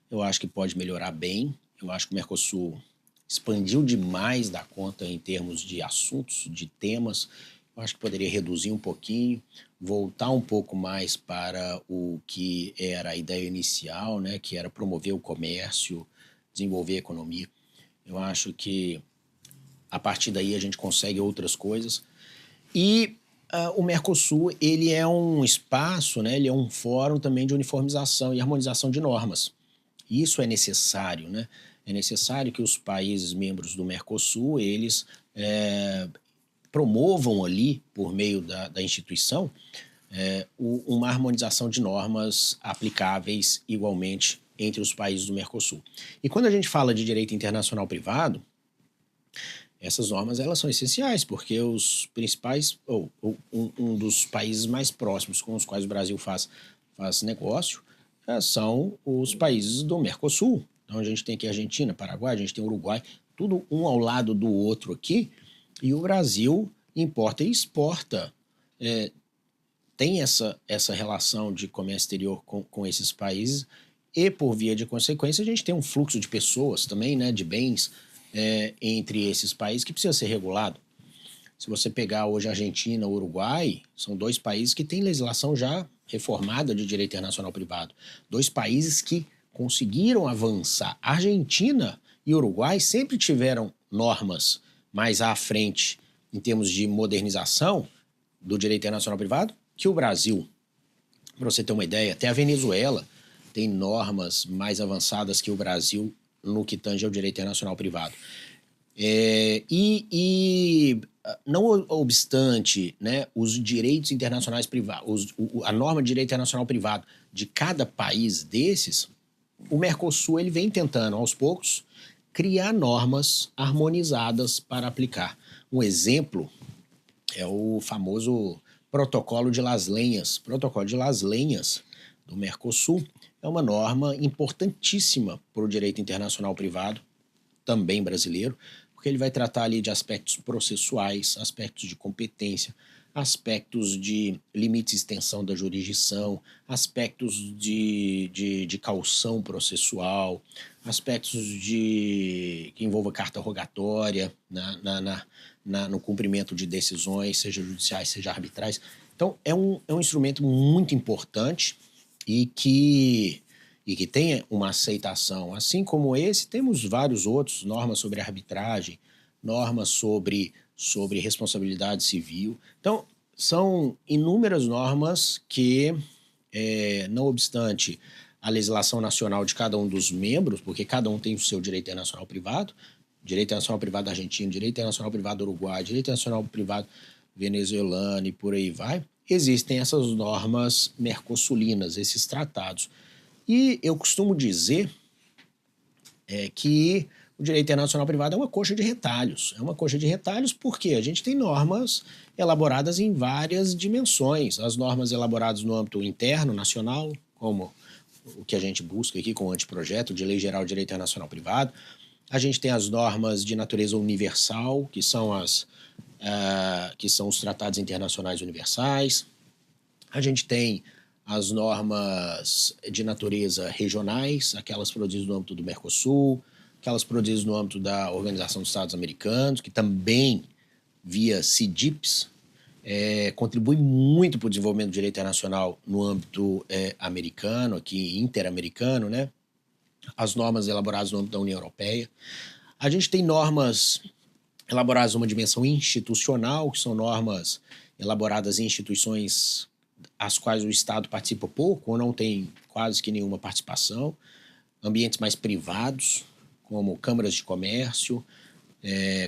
Eu acho que pode melhorar bem. Eu acho que o Mercosul expandiu demais da conta em termos de assuntos, de temas. Eu acho que poderia reduzir um pouquinho, voltar um pouco mais para o que era a ideia inicial, né, que era promover o comércio, desenvolver a economia. Eu acho que a partir daí a gente consegue outras coisas. E o Mercosul, ele é um espaço, né, ele é um fórum também de uniformização e harmonização de normas. Isso é necessário, né? É necessário que os países membros do Mercosul, eles promovam ali, por meio da instituição, uma harmonização de normas aplicáveis igualmente entre os países do Mercosul. E quando a gente fala de direito internacional privado, essas normas elas são essenciais, porque os principais, um dos países mais próximos com os quais o Brasil faz negócio são os países do Mercosul. Então a gente tem aqui a Argentina, Paraguai, a gente tem o Uruguai, tudo um ao lado do outro aqui, e o Brasil importa e exporta. Tem essa relação de comércio exterior com esses países, e por via de consequência a gente tem um fluxo de pessoas também, né, de bens, entre esses países que precisa ser regulado. Se você pegar hoje a Argentina e o Uruguai, são dois países que têm legislação já reformada de direito internacional privado. Dois países que conseguiram avançar. A Argentina e o Uruguai sempre tiveram normas mais à frente em termos de modernização do direito internacional privado que o Brasil. Para você ter uma ideia, até a Venezuela tem normas mais avançadas que o Brasil no que tange ao direito internacional privado. Não obstante, né, os direitos internacionais privados, a norma de direito internacional privado de cada país desses, o Mercosul ele vem tentando, aos poucos, criar normas harmonizadas para aplicar. Um exemplo é o famoso Protocolo de Las Lenhas. O Protocolo de Las Lenhas do Mercosul é uma norma importantíssima para o direito internacional privado, também brasileiro, porque ele vai tratar ali de aspectos processuais, aspectos de competência, aspectos de limites e extensão da jurisdição, aspectos de caução processual, aspectos que envolvam carta rogatória no cumprimento de decisões, seja judiciais, seja arbitrais. Então, é um instrumento muito importante e que tem uma aceitação. Assim como esse, temos vários outros, normas sobre arbitragem, normas sobre responsabilidade civil. Então, são inúmeras normas que, não obstante a legislação nacional de cada um dos membros, porque cada um tem o seu direito internacional privado, direito internacional privado argentino, direito internacional privado uruguaio, direito internacional privado venezuelano e por aí vai, existem essas normas mercosulinas, esses tratados. E eu costumo dizer que o direito internacional privado é uma coxa de retalhos. É uma coxa de retalhos porque a gente tem normas elaboradas em várias dimensões. As normas elaboradas no âmbito interno, nacional, como o que a gente busca aqui com o anteprojeto de Lei Geral de Direito Internacional Privado. A gente tem as normas de natureza universal, que são os tratados internacionais universais. A gente tem as normas de natureza regionais, aquelas produzidas no âmbito do Mercosul, aquelas produzidas no âmbito da Organização dos Estados Americanos, que também, via CIDIPs, contribui muito para o desenvolvimento do direito internacional no âmbito americano, aqui interamericano, né? As normas elaboradas no âmbito da União Europeia. A gente tem normas elaboradas numa dimensão institucional, que são normas elaboradas em instituições as quais o Estado participa pouco ou não tem quase que nenhuma participação, ambientes mais privados, como câmaras de comércio,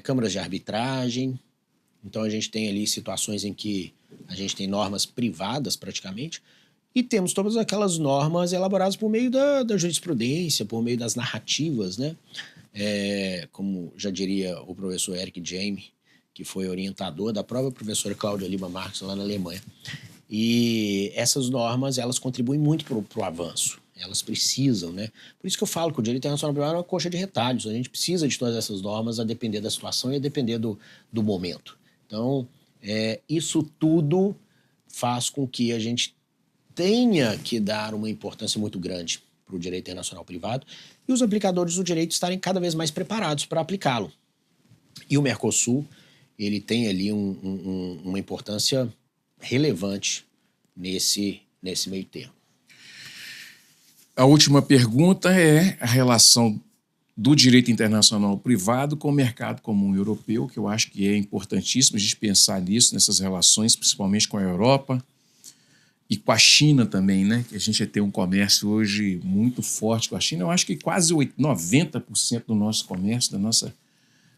câmaras de arbitragem. Então, a gente tem ali situações em que a gente tem normas privadas, praticamente, e temos todas aquelas normas elaboradas por meio da jurisprudência, por meio das narrativas, né? Como já diria o professor Eric Jaime, que foi orientador da própria professora Cláudia Lima Marques lá na Alemanha. E essas normas, elas contribuem muito para o avanço. Elas precisam, né? Por isso que eu falo que o direito internacional privado é uma coxa de retalhos. A gente precisa de todas essas normas a depender da situação e a depender do momento. Então, isso tudo faz com que a gente tenha que dar uma importância muito grande para o direito internacional privado e os aplicadores do direito estarem cada vez mais preparados para aplicá-lo. E o Mercosul, ele tem ali uma importância relevante nesse meio termo. A última pergunta é a relação do direito internacional privado com o mercado comum europeu, que eu acho que é importantíssimo a gente pensar nisso, nessas relações, principalmente com a Europa e com a China também, né? Que a gente tem um comércio hoje muito forte com a China. Eu acho que quase 90% do nosso comércio,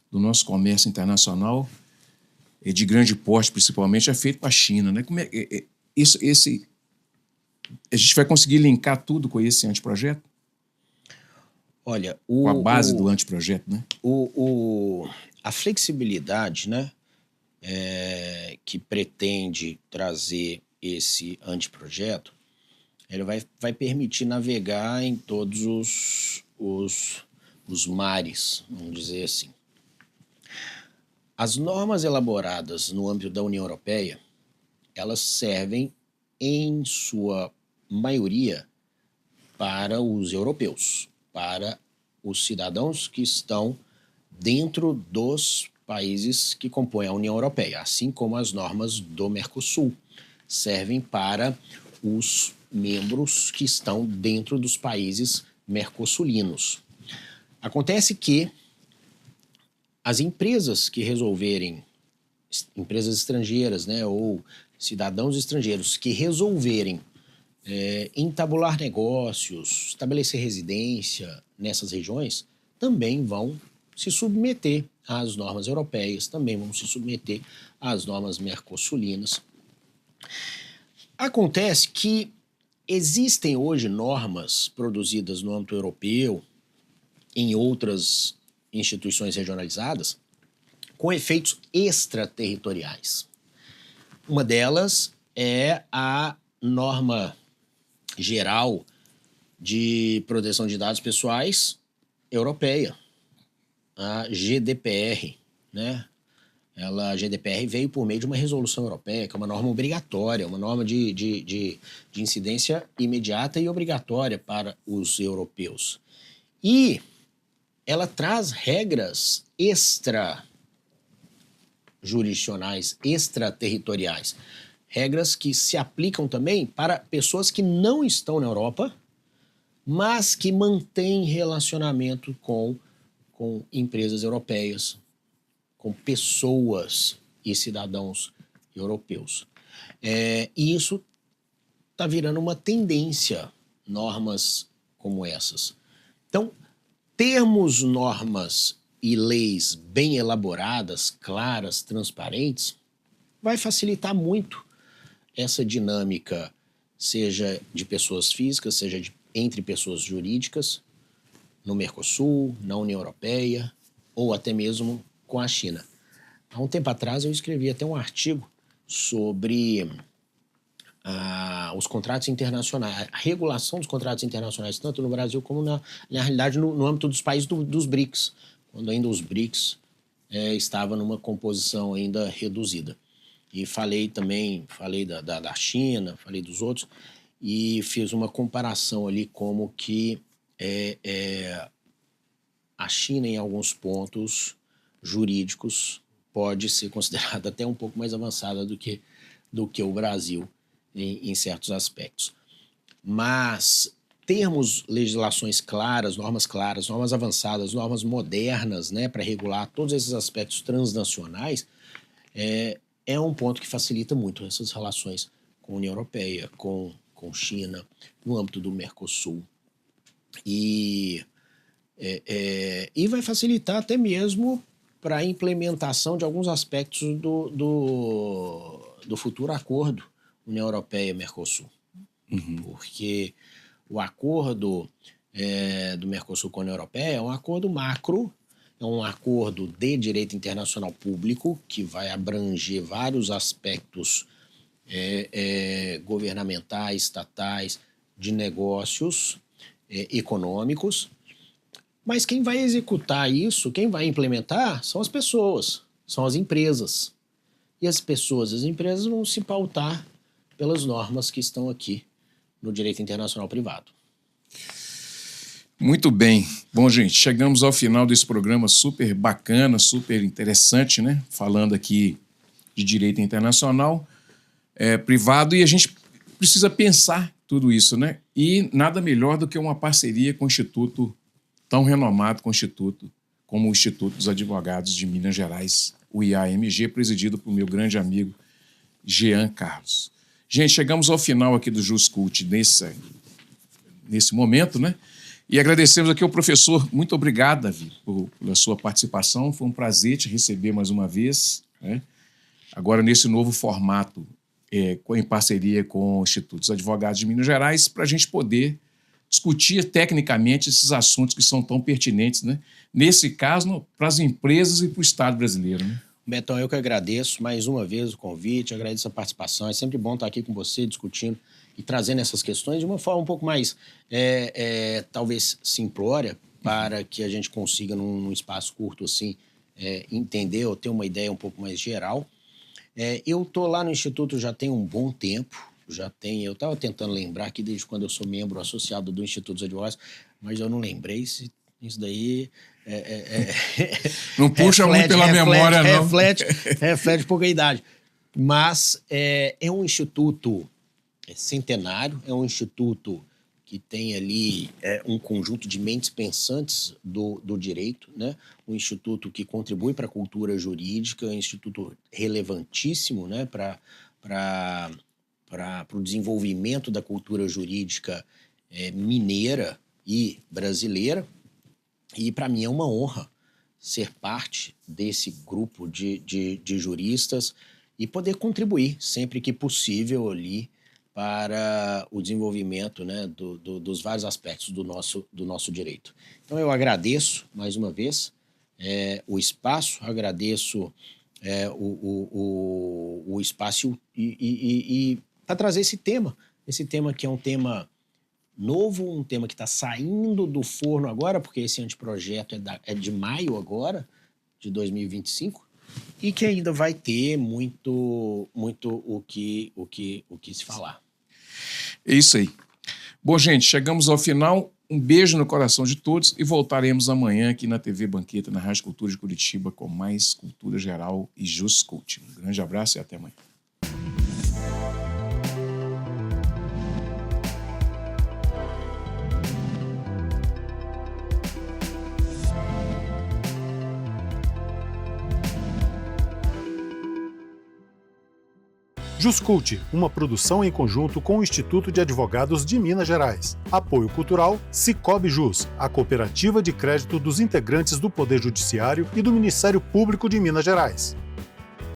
do nosso comércio internacional, de grande porte principalmente, é feito com a China, né? Como a gente vai conseguir linkar tudo com esse anteprojeto? Olha, com a base do anteprojeto, né? A flexibilidade, né, que pretende trazer esse anteprojeto, ele vai permitir navegar em todos os mares, vamos dizer assim. As normas elaboradas no âmbito da União Europeia, elas servem, em sua maioria, para os europeus, para os cidadãos que estão dentro dos países que compõem a União Europeia, assim como as normas do Mercosul servem para os membros que estão dentro dos países mercosulinos. Acontece que as empresas que resolverem, empresas estrangeiras, né, ou cidadãos estrangeiros que resolverem entabular negócios, estabelecer residência nessas regiões, também vão se submeter às normas europeias, também vão se submeter às normas mercosulinas. Acontece que existem hoje normas produzidas no âmbito europeu, em outras instituições regionalizadas, com efeitos extraterritoriais. Uma delas é a norma geral de proteção de dados pessoais europeia, a GDPR, né? A GDPR veio por meio de uma resolução europeia, que é uma norma obrigatória, uma norma de incidência imediata e obrigatória para os europeus. E ela traz regras extrajurisdicionais, extraterritoriais, regras que se aplicam também para pessoas que não estão na Europa, mas que mantêm relacionamento com empresas europeias, com pessoas e cidadãos europeus. E isso está virando uma tendência, normas como essas. Então, termos normas e leis bem elaboradas, claras, transparentes, vai facilitar muito essa dinâmica, seja de pessoas físicas, seja entre pessoas jurídicas, no Mercosul, na União Europeia, ou até mesmo com a China. Há um tempo atrás eu escrevi até um artigo sobre os contratos internacionais, a regulação dos contratos internacionais, tanto no Brasil como na realidade no âmbito dos países dos BRICS, quando ainda os BRICS estavam numa composição ainda reduzida. E falei da China, falei dos outros, e fiz uma comparação ali como que a China, em alguns pontos jurídicos, pode ser considerada até um pouco mais avançada do que o Brasil em certos aspectos. Mas termos legislações claras, normas avançadas, normas modernas, né, para regular todos esses aspectos transnacionais, é um ponto que facilita muito essas relações com a União Europeia, com China, no âmbito do Mercosul. E vai facilitar até mesmo para a implementação de alguns aspectos do futuro acordo União Europeia-Mercosul. Uhum. Porque o acordo do Mercosul com a União Europeia é um acordo macro, é um acordo de direito internacional público que vai abranger vários aspectos governamentais, estatais, de negócios, econômicos. Mas quem vai executar isso, quem vai implementar, são as pessoas, são as empresas. E as pessoas, as empresas vão se pautar pelas normas que estão aqui no direito internacional privado. Muito bem. Bom, gente, chegamos ao final desse programa super bacana, super interessante, né? Falando aqui de direito internacional privado, e a gente precisa pensar tudo isso, né? E nada melhor do que uma parceria com o Instituto tão renomado como o Instituto dos Advogados de Minas Gerais, o IAMG, presidido por meu grande amigo Jean Carlos. Gente, chegamos ao final aqui do JusCult nesse momento, né? E agradecemos aqui ao professor. Muito obrigado, Davi, pela sua participação. Foi um prazer te receber mais uma vez, né? Agora nesse novo formato, em parceria com o Instituto dos Advogados de Minas Gerais, para a gente poder discutir tecnicamente esses assuntos que são tão pertinentes, né? Nesse caso, para as empresas e para o Estado brasileiro, né? Betão, eu que agradeço mais uma vez o convite, agradeço a participação. É sempre bom estar aqui com você, discutindo e trazendo essas questões de uma forma um pouco mais, talvez, simplória, para que a gente consiga, num espaço curto assim, entender ou ter uma ideia um pouco mais geral. Eu estou lá no Instituto já tem um bom tempo, eu estava tentando lembrar aqui desde quando eu sou membro associado do Instituto dos Advogados, mas eu não lembrei se isso daí... não puxa muito pela memória, não. Reflete pouca idade. Mas é um instituto centenário, é um instituto que tem ali um conjunto de mentes pensantes do direito, né? Um instituto que contribui para a cultura jurídica, um instituto relevantíssimo, né? Para o desenvolvimento da cultura jurídica mineira e brasileira. E para mim é uma honra ser parte desse grupo de juristas e poder contribuir sempre que possível ali para o desenvolvimento, né, dos vários aspectos do nosso direito. Então eu agradeço mais uma vez o espaço, agradeço o espaço e para trazer esse tema que é um tema novo, um tema que está saindo do forno agora, porque esse anteprojeto é de maio agora, de 2025, e que ainda vai ter muito o que se falar. É isso aí. Bom, gente, chegamos ao final. Um beijo no coração de todos e voltaremos amanhã aqui na TV Banqueta, na Rádio Cultura de Curitiba, com mais cultura geral e Jus Coaching. Um grande abraço e até amanhã. Juscult, uma produção em conjunto com o Instituto de Advogados de Minas Gerais. Apoio cultural Cicobi Jus, a cooperativa de crédito dos integrantes do Poder Judiciário e do Ministério Público de Minas Gerais.